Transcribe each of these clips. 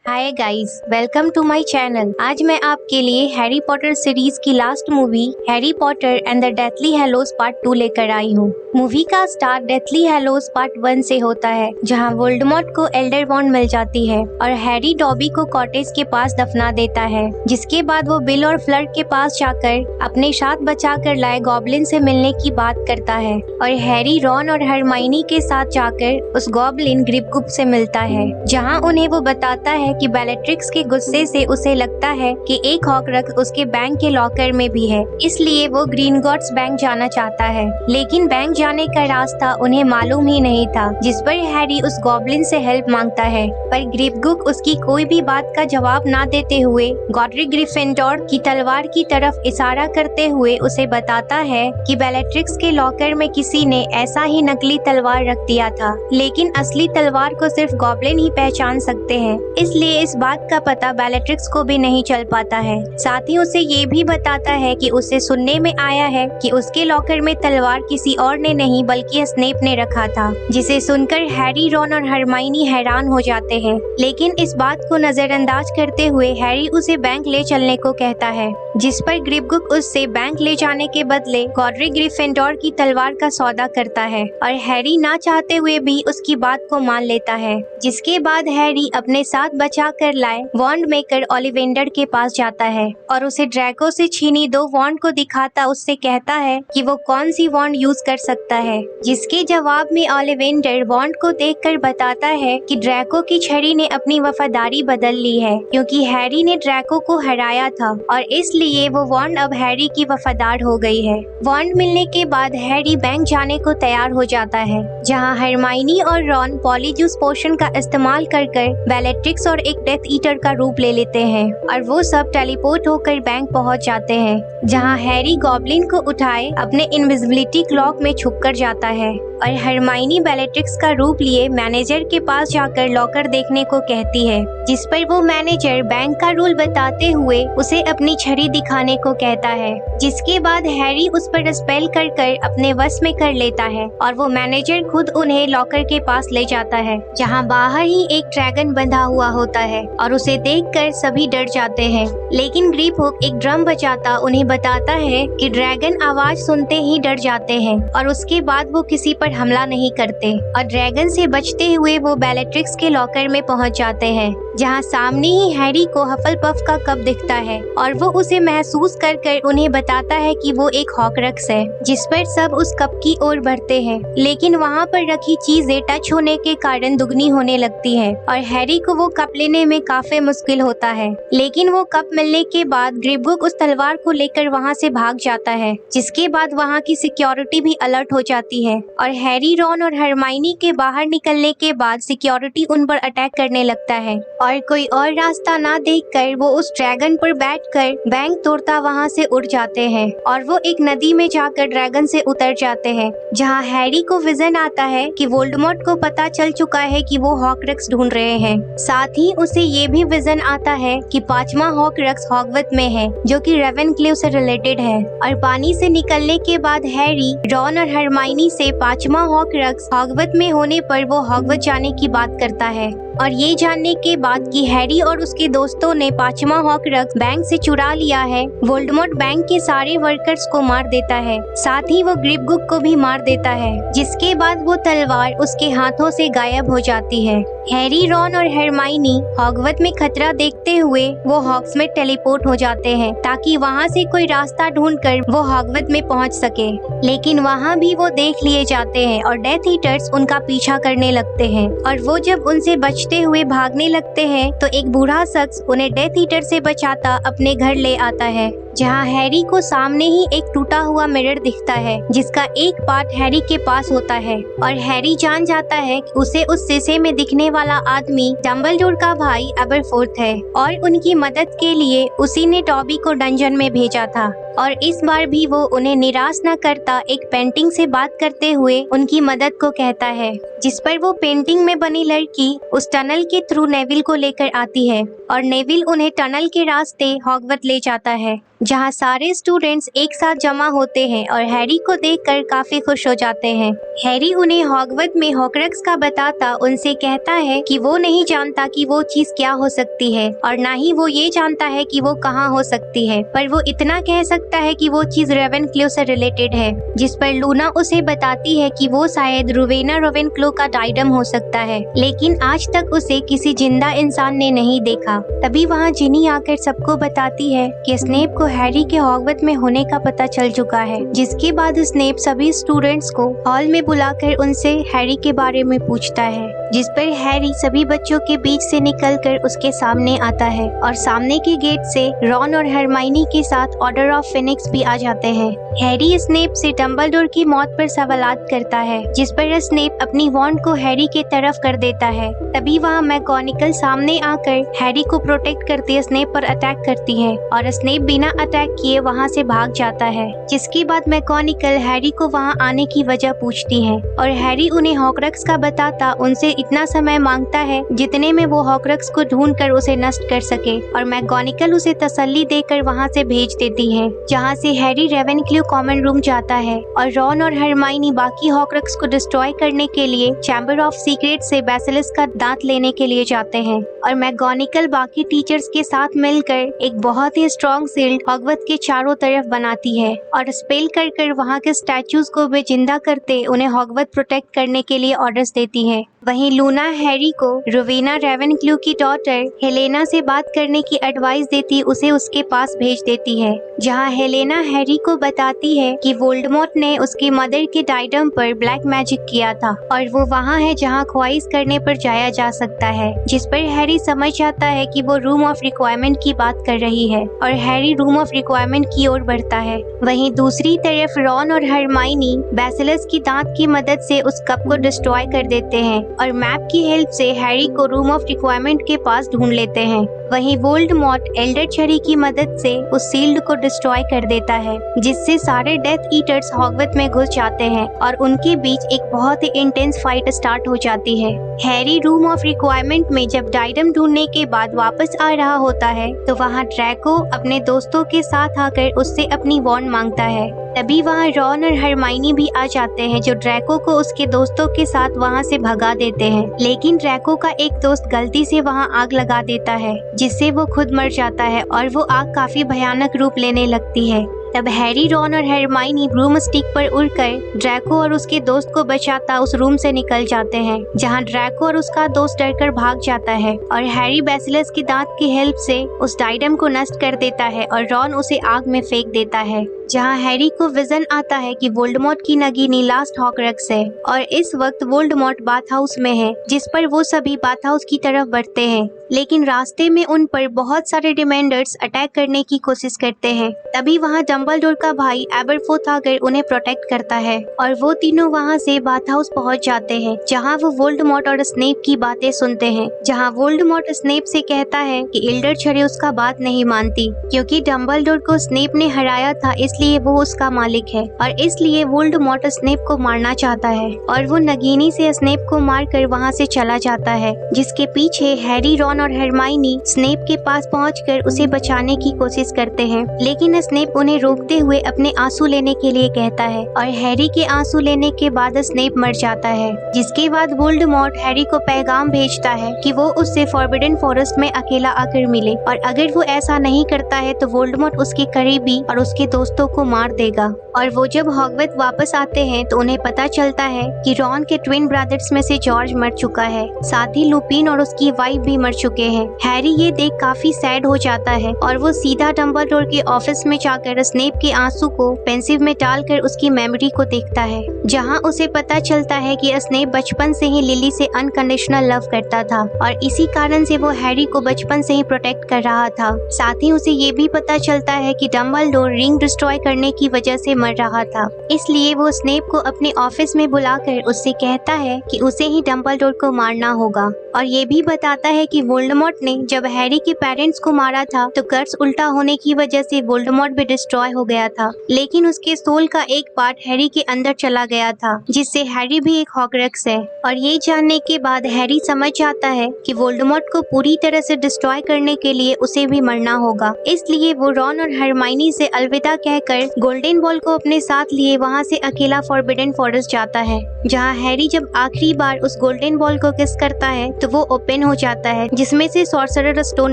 Hi guys, welcome to my channel. आज मैं आपके लिए हैरी पॉटर सीरीज की last movie Harry Potter and the Deathly Hallows part 2 लेकर आई हूँ। मूवी का स्टार्ट डेथली हैलोज पार्ट 1 से होता है, जहाँ वोल्डेमॉर्ट को एल्डर वॉन्ड मिल जाती है और हैरी डॉबी को कॉटेज के पास दफना देता है। जिसके बाद वो बिल और फ्लर्ट के पास जाकर अपने साथ बचा कर लाए गॉब्लिन से मिलने की बात करता है और हैरी, रॉन और हरमाइनी के साथ जाकर उस गॉब्लिन ग्रिपगुप से मिलता है, जहाँ उन्हें वो बताता है कि बेलेट्रिक्स के गुस्से से उसे लगता है कि एक हॉकरक्स उसके बैंक के लॉकर में भी है, इसलिए वो ग्रीनगॉट्स बैंक जाना चाहता है। लेकिन बैंक जाने का रास्ता उन्हें मालूम ही नहीं था, जिस पर हैरी उस गॉब्लिन से हेल्प मांगता है, पर ग्रिपगुक उसकी कोई भी बात का जवाब ना देते हुए गॉड्रिक ग्रिफिंडोर की तलवार की तरफ इशारा करते हुए उसे बताता है कि बेलेट्रिक्स के लॉकर में किसी ने ऐसा ही नकली तलवार रख दिया था, लेकिन असली तलवार को सिर्फ गॉब्लिन ही पहचान सकते हैं, इसलिए इस बात का पता बेलेट्रिक्स को भी नहीं चल पाता है। साथ ही उसे ये भी बताता है कि उसे सुनने में आया है कि उसके लॉकर में तलवार किसी और ने नहीं बल्कि स्नेप ने रखा था, जिसे सुनकर हैरी, रॉन और हरमाइनी हैरान हो जाते हैं। लेकिन इस बात को नजरअंदाज करते हुए हैरी उसे बैंक ले चलने को कहता है, जिस पर ग्रिपगुक उससे बैंक ले जाने के बदले गॉड्रिक ग्रिफिंडोर की तलवार का सौदा करता है और हैरी ना चाहते हुए भी उसकी बात को मान लेता है। जिसके बाद हैरी अपने साथ बचा कर लाए वॉन्ड मेकर ओलिवेंडर के पास जाता है और उसे ड्रैको से छीनी 2 वॉन्ड को दिखाता उससे कहता है कि वो कौन सी वॉन्ड यूज कर सकता है, जिसके जवाब में ओलिवेंडर वॉन्ड को देखकर बताता है कि ड्रैको की छड़ी ने अपनी वफादारी बदल ली है, क्योंकि हैरी ने ड्रैको को हराया था और इसलिए वो वॉन्ड अब हैरी की वफादार हो गई है। वॉन्ड मिलने के बाद हैरी बैंक जाने को तैयार हो जाता है, जहाँ हरमाइनी और रॉन पॉलीजूस पोशन का इस्तेमाल कर बेलेट्रिक्स और एक डेथ ईटर का रूप ले लेते हैं और वो सब टेलीपोर्ट होकर बैंक पहुंच जाते हैं, जहां हैरी गॉब्लिन को उठाए अपने इनविजिबिलिटी क्लॉक में छुपकर जाता है और हरमाइनी बेलेट्रिक्स का रूप लिए मैनेजर के पास जाकर लॉकर देखने को कहती है, जिस पर वो मैनेजर बैंक का रूल बताते हुए उसे अपनी छड़ी दिखाने को कहता है। जिसके बाद हैरी उस पर स्पेल कर अपने वश में कर लेता है और वो मैनेजर खुद उन्हें लॉकर के पास ले जाता है, जहाँ बाहर ही एक ड्रैगन बंधा हुआ होता है और उसे देखकर सभी डर जाते हैं। लेकिन ग्रिपहुक एक ड्रम बजाता उन्हें बताता है कि ड्रैगन आवाज सुनते ही डर जाते हैं और उसके बाद वो किसी पर हमला नहीं करते और ड्रैगन से बचते हुए वो बेलेट्रिक्स के लॉकर में पहुंच जाते हैं, जहां सामने ही हैरी को हफलपफ का कप दिखता है और वो उसे महसूस कर उन्हें बताता है कि वो एक हॉकरक्स है, जिस पर सब उस कप की ओर बढ़ते हैं। लेकिन वहां पर रखी चीजें टच होने के कारण दुगनी होने लगती है और हैरी को वो कप लेने में काफी मुश्किल होता है। लेकिन वो कप मिलने के बाद ग्रिपगुक उस तलवार को लेकर वहां से भाग जाता है, जिसके बाद वहां की सिक्योरिटी भी अलर्ट हो जाती है और हैरी, रॉन और हरमाइनी के बाहर निकलने के बाद सिक्योरिटी उन पर अटैक करने लगता है और कोई और रास्ता ना देखकर वो उस ड्रैगन पर बैठकर बैंक तोड़ता वहां से उड़ जाते हैं और वो एक नदी में जाकर ड्रैगन से उतर जाते हैं, जहां हैरी को विजन आता है कि वोल्डेमॉर्ट को पता चल चुका है कि वो हॉकरक्स ढूंढ रहे हैं। साथ ही उसे ये भी विजन आता है कि 5वां हॉकरक्स हॉगवर्ट्स में है, जो कि रेवेनक्लेव से रिलेटेड है और पानी से निकलने के बाद हैरी, रॉन और हरमाइनी से 5वां हॉकरक्स हॉगवर्ट्स में होने पर वो हॉगवर्ट्स जाने की बात करता है और ये जानने के बाद कि हैरी और उसके दोस्तों ने 5वां हॉकरक्स बैंक से चुरा लिया है, वोल्डेमॉर्ट बैंक के सारे वर्कर्स को मार देता है, साथ ही वो ग्रिपगुक को भी मार देता है, जिसके बाद वो तलवार उसके हाथों से गायब हो जाती है। हैरी, रॉन और हरमाइनी हॉगवर्ट्स में खतरा देखते हुए वो हॉग्स में टेलीपोर्ट हो जाते हैं, ताकि वहाँ से कोई रास्ता ढूंढकर वो हॉगवर्ट्स में पहुँच सके। लेकिन वहाँ भी वो देख लिए जाते हैं और डेथ ईटर्स उनका पीछा करने लगते हैं और वो जब उनसे बचते हुए भागने लगते हैं तो एक बूढ़ा शख्स उन्हें डेथ ईटर से बचाता अपने घर ले आता है, जहाँ हैरी को सामने ही एक टूटा हुआ मिरर दिखता है, जिसका एक पार्ट हैरी के पास होता है और हैरी जान जाता है कि उसे उस शीशे में दिखने वाला आदमी डम्बलडोर का भाई एबरफोर्थ है और उनकी मदद के लिए उसी ने टॉबी को डंजन में भेजा था और इस बार भी वो उन्हें निराश न करता एक पेंटिंग से बात करते हुए उनकी मदद को कहता है, जिस पर वो पेंटिंग में बनी लड़की उस टनल के थ्रू नेविल को लेकर आती है और नेविल उन्हें टनल के रास्ते हॉगवर्ट्स ले जाता है, जहाँ सारे स्टूडेंट्स एक साथ जमा होते हैं और हैरी को देखकर काफी खुश हो जाते हैं। हैरी उन्हें हॉगवर्ट्स में हॉक्रक्स का बताता उनसे कहता है कि वो नहीं जानता कि वो चीज क्या हो सकती है और ना ही वो ये जानता है कि वो कहाँ हो सकती है, पर वो इतना कह सकता है कि वो चीज रेवेनक्लो से रिलेटेड है। जिस पर लूना उसे बताती है कि वो शायद रोवेना रेवेनक्लो का डायडम हो सकता है, लेकिन आज तक उसे किसी जिंदा इंसान ने नहीं देखा। तभी वहाँ जिनी आकर सबको बताती है कि स्नेप को हैरी के हॉगवर्ट्स में होने का पता चल चुका है। जिसके बाद स्नेप सभी स्टूडेंट्स को हॉल में बुलाकर उनसे हैरी के बारे में पूछता है, जिस पर हैरी सभी बच्चों के बीच से निकलकर उसके सामने आता है और सामने के गेट से रॉन और हरमाइनी के साथ ऑर्डर ऑफ फिनिक्स भी आ जाते हैं। हैरी स्नेप से डंबलडोर की मौत पर सवालात करता है, जिस पर स्नेप अपनी वॉन्ड को हैरी के तरफ कर देता है। तभी वहाँ मैगोनिकल सामने आकर हैरी को प्रोटेक्ट करते स्नेप पर अटैक करती है और स्नेप बिना अटैक किए वहाँ से भाग जाता है। जिसके बाद मैगोनिकल हैरी को वहाँ आने की वजह पूछती है और हैरी उन्हें हॉक्रक्स का बताता उनसे इतना समय मांगता है जितने में वो हॉक्रक्स को ढूंढ कर उसे नष्ट कर सके, और मैगोनिकल उसे तसल्ली देकर वहाँ से भेज देती है, जहाँ से हैरी रेवेनक्लो कॉमन रूम जाता है और रॉन और हरमाइनी बाकी हॉक्रक्स को डिस्ट्रॉय करने के लिए चैम्बर ऑफ सीक्रेट से बेसिलिस्क का दांत लेने के लिए जाते हैं। और मैगोनिकल बाकी टीचर्स के साथ मिलकर एक बहुत ही स्ट्रॉन्ग शील्ड हॉगवर्ट्स के चारों तरफ बनाती है और स्पेल कर वहाँ के स्टैचूज को भी जिंदा करते उन्हें हॉगवर्ट्स प्रोटेक्ट करने के लिए ऑर्डर्स देती है। वहीं लूना हैरी को रोवेना रेवेनक्लो की डॉटर हेलेना से बात करने की एडवाइस देती उसे उसके पास भेज देती है, जहां हेलेना हैरी को बताती है कि वोल्डेमॉर्ट ने उसकी मदर के डायडम पर ब्लैक मैजिक किया था और वो वहां है जहां ख्वाहिश करने पर जाया जा सकता है। जिस पर हैरी समझ जाता है कि वो रूम ऑफ रिक्वायरमेंट की बात कर रही है और हैरी रूम ऑफ रिक्वायरमेंट की ओर बढ़ता है। वहीं दूसरी तरफ रॉन और हरमाइनी बेसिलिस्क की दांत की मदद से उस कप को डिस्ट्रॉय कर देते हैं और मैप की हेल्प से हैरी को रूम ऑफ रिक्वायरमेंट के पास ढूंढ लेते हैं। वहीं वोल्डेमॉर्ट एल्डर छड़ी की मदद से उस शील्ड को डिस्ट्रॉय कर देता है, जिससे सारे डेथ ईटर्स हॉगवर्ट्स में घुस जाते हैं और उनके बीच एक बहुत ही इंटेंस फाइट स्टार्ट हो जाती है। हैरी रूम ऑफ रिक्वायरमेंट में जब डायडम ढूंढने के बाद वापस आ रहा होता है तो वहाँ ड्रैको अपने दोस्तों के साथ आकर उससे अपनी वॉन्ड मांगता है। तभी वहाँ रॉन और हरमाइनी भी आ जाते हैं, जो ड्रैको को उसके दोस्तों के साथ वहाँ से भगा देते हैं, लेकिन ड्रैको का एक दोस्त गलती से वहाँ आग लगा देता है, जिससे वो खुद मर जाता है और वो आग काफी भयानक रूप लेने लगती है। तब हैरी, रॉन और हरमाइनी ब्रूम स्टिक पर उड़कर ड्रैको और उसके दोस्त को बचाता उस रूम से निकल जाते हैं, जहां ड्रैको और उसका दोस्त डरकर भाग जाता है और हैरी बेसिलिस्क की दांत की हेल्प से उस डायडम को नष्ट कर देता है और रॉन उसे आग में फेंक देता है, जहां हैरी को विजन आता है कि वोल्डेमॉर्ट की नगीनी लास्ट हॉक्रक्स है और इस वक्त वोल्डेमॉर्ट बाथ हाउस में है, जिस पर वो सभी बाथ हाउस की तरफ बढ़ते हैं, लेकिन रास्ते में उन पर बहुत सारे डिमेंडर्स अटैक करने की कोशिश करते हैं। तभी वहां डंबलडोर का भाई एबरफोर्थ आकर उन्हें प्रोटेक्ट करता है और वो तीनों वहां से बाथ हाउस पहुंच जाते हैं, जहां वो वोल्डेमॉर्ट और स्नेप की बातें सुनते हैं, जहां वोल्डेमॉर्ट स्नेप से कहता है कि एल्डर छड़ी उसका बात नहीं मानती, क्योंकि डंबलडोर को स्नेप ने हराया था, इसलिए वो उसका मालिक है और इसलिए वोल्डेमॉर्ट स्नेप को मारना चाहता है और वो नगीनी से स्नेप को मारकर वहां से चला जाता है, जिसके पीछे हैरी, रॉन और हरमाइनी स्नेप के पास पहुंचकर उसे बचाने की कोशिश करते हैं, लेकिन स्नेप उन्हें रोकते हुए अपने आंसू लेने के लिए कहता है और हैरी के आंसू लेने के बाद स्नेप मर जाता है। जिसके बाद वोल्डेमॉर्ट हैरी को पैगाम भेजता है कि वो उससे फॉरबिडन फॉरेस्ट में अकेला आकर मिले और अगर वो ऐसा नहीं करता है तो वोल्डेमॉर्ट उसके करीबी और उसके दोस्तों को मार देगा। और वो जब हॉगवर्ट्स वापस आते हैं तो उन्हें पता चलता है कि रॉन के ट्विन ब्रदर्स में से जॉर्ज मर चुका है, साथ ही लुपिन और उसकी वाइफ भी मर चुके हैं। हैरी ये देख काफी सैड हो जाता है और वो सीधा डंबलडोर के ऑफिस में जाकर स्नेप के आंसू को पेंसिव में डालकर उसकी मेमोरी को देखता है, जहां उसे पता चलता है कि स्नेप बचपन से ही लिली से अनकंडीशनल लव करता था और इसी कारण से वो हैरी को बचपन से ही प्रोटेक्ट कर रहा था। साथ ही उसे ये भी पता चलता है कि डंबलडोर रिंग डिस्ट्रॉय करने की वजह से मर रहा था, इसलिए वो स्नेप को अपने ऑफिस में बुलाकर उससे कहता है कि उसे ही डंबलडोर को मारना होगा और ये भी बताता है कि वोल्डेमॉर्ट ने जब हैरी के पेरेंट्स को मारा था तो कर्स उल्टा होने की वजह से वोल्डेमॉर्ट भी डिस्ट्रॉय हो गया था, लेकिन उसके सोल का एक पार्ट हैरी के अंदर चला गया था, जिससे हैरी भी एक हॉर्क्रक्स है। और ये जानने के बाद हैरी समझ जाता है कि वोल्डेमॉर्ट को पूरी तरह से डिस्ट्रॉय करने के लिए उसे भी मरना होगा। इसलिए वो रॉन और हरमाइनी से अलविदा कहकर गोल्डन बॉल को अपने साथ लिए वहाँ से अकेला फॉरबिडन फॉरेस्ट जाता है, जहाँ हैरी जब आखिरी बार उस गोल्डन बॉल को किस करता है तो वो ओपन हो जाता है, जिसमें से सॉर्सरर स्टोन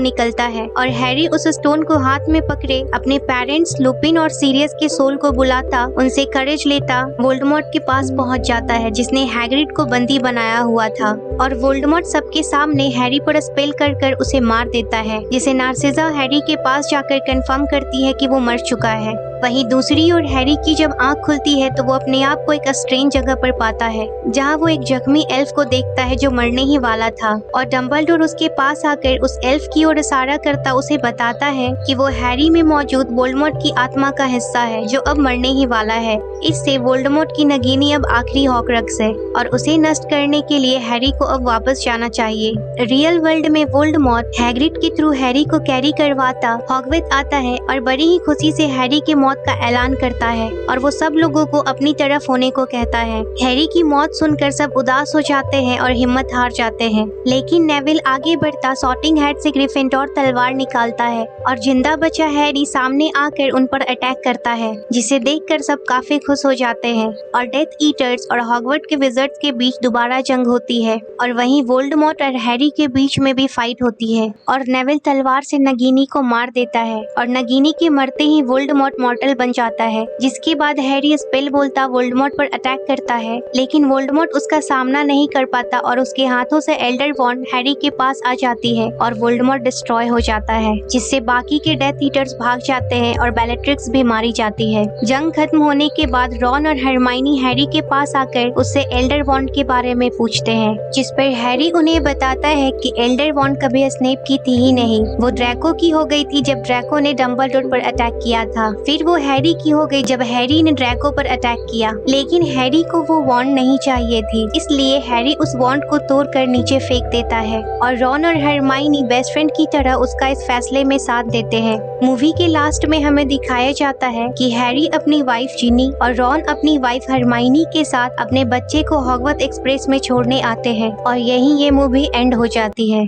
निकलता है और हैरी उस स्टोन को हाथ में पकड़े अपने पेरेंट्स लुपिन और सीरियस के सोल को बुलाता, उनसे करेज लेता वोल्डेमॉर्ट के पास पहुंच जाता है, जिसने हैग्रिड को बंदी बनाया हुआ था। और वोल्डेमॉर्ट सबके सामने हैरी पर स्पेल कर उसे मार देता है, जिसे नार्सिसा हैरी के पास जाकर कंफर्म करती है कि वो मर चुका है। वहीं दूसरी ओर हैरी की जब आंख खुलती है तो वो अपने आप को एक स्ट्रेंज जगह पर पाता है, जहां वो एक जख्मी एल्फ को देखता है जो मरने ही वाला था। और डंबलडोर उसके पास आकर उस एल्फ की ओर इशारा करता उसे बताता है कि वो हैरी में मौजूद वोल्डेमॉर्ट की आत्मा का हिस्सा है जो अब मरने ही वाला है। इससे वोल्डेमॉर्ट की नगीनी अब आखिरी हॉर्क्रक्स है और उसे नष्ट करने के लिए हैरी को अब वापस जाना चाहिए। रियल वर्ल्ड में वोल्डेमॉर्ट हैग्रिड के थ्रू हैरी को कैरी करवाता हॉगवर्ट्स आता है और बड़ी ही खुशी से हैरी की मौत का ऐलान करता है और वो सब लोगों को अपनी तरफ होने को कहता है। हैरी की मौत सुनकर सब उदास हो जाते हैं और हिम्मत हार जाते हैं, लेकिन नेविल आगे बढ़ता सॉर्टिंग हैट से ग्रिफिंडोर तलवार निकालता है और जिंदा बचा हैरी सामने आकर उन पर अटैक करता है, जिसे देखकर सब काफी खुश हो जाते हैं। और डेथ ईटर्स और हॉगवर्ट्स के विज़र्ड्स के बीच दोबारा जंग होती है और वहीं वोल्डेमॉर्ट और हैरी के बीच में भी फाइट होती है और नेविल तलवार से नगीनी को मार देता है और नगीनी के मरते ही वोल्डेमॉर्ट मॉर्टल बन जाता है। जिसके बाद हैरी स्पेल बोलता वोल्डेमॉर्ट पर अटैक करता है, लेकिन वोल्डेमॉर्ट उसका सामना नहीं कर पाता और उसके हाथों से एल्डर वॉन्ड हैरी के पास आ जाती है और वोल्डेमॉर्ट डिस्ट्रॉय हो जाता है, जिससे बाकी के डेथ ईटर्स भाग जाते हैं और बेलेट्रिक्स भी मारी जाती है। जंग खत्म होने के बाद रॉन और हरमाइनी हैरी के पास आकर उससे एल्डर वॉन्ड के बारे में पूछते हैं, जिस पर हैरी उन्हें बताता है कि एल्डर वॉन्ड कभी स्नेप की थी ही नहीं, वो ड्रैको की हो गई थी जब ड्रैको ने डंबलडोर पर अटैक किया था। फिर वो हैरी की हो गई जब हैरी ने ड्रैको पर अटैक किया, लेकिन हैरी को वो वॉन्ड नहीं चाहिए थी, इसलिए हैरी उस वॉन्ड को तोड़कर नीचे फेंक देता है और रॉन और हरमाइनी बेस्ट फ्रेंड की तरह उसका इस फैसले में साथ देते हैं। मूवी के लास्ट में हमें दिखाया जाता है कि हैरी अपनी वाइफ जिनी और रॉन अपनी वाइफ हरमाइनी के साथ अपने बच्चे को हॉगवर्ट्स एक्सप्रेस में छोड़ने आते हैं और यहीं ये मूवी एंड हो जाती है।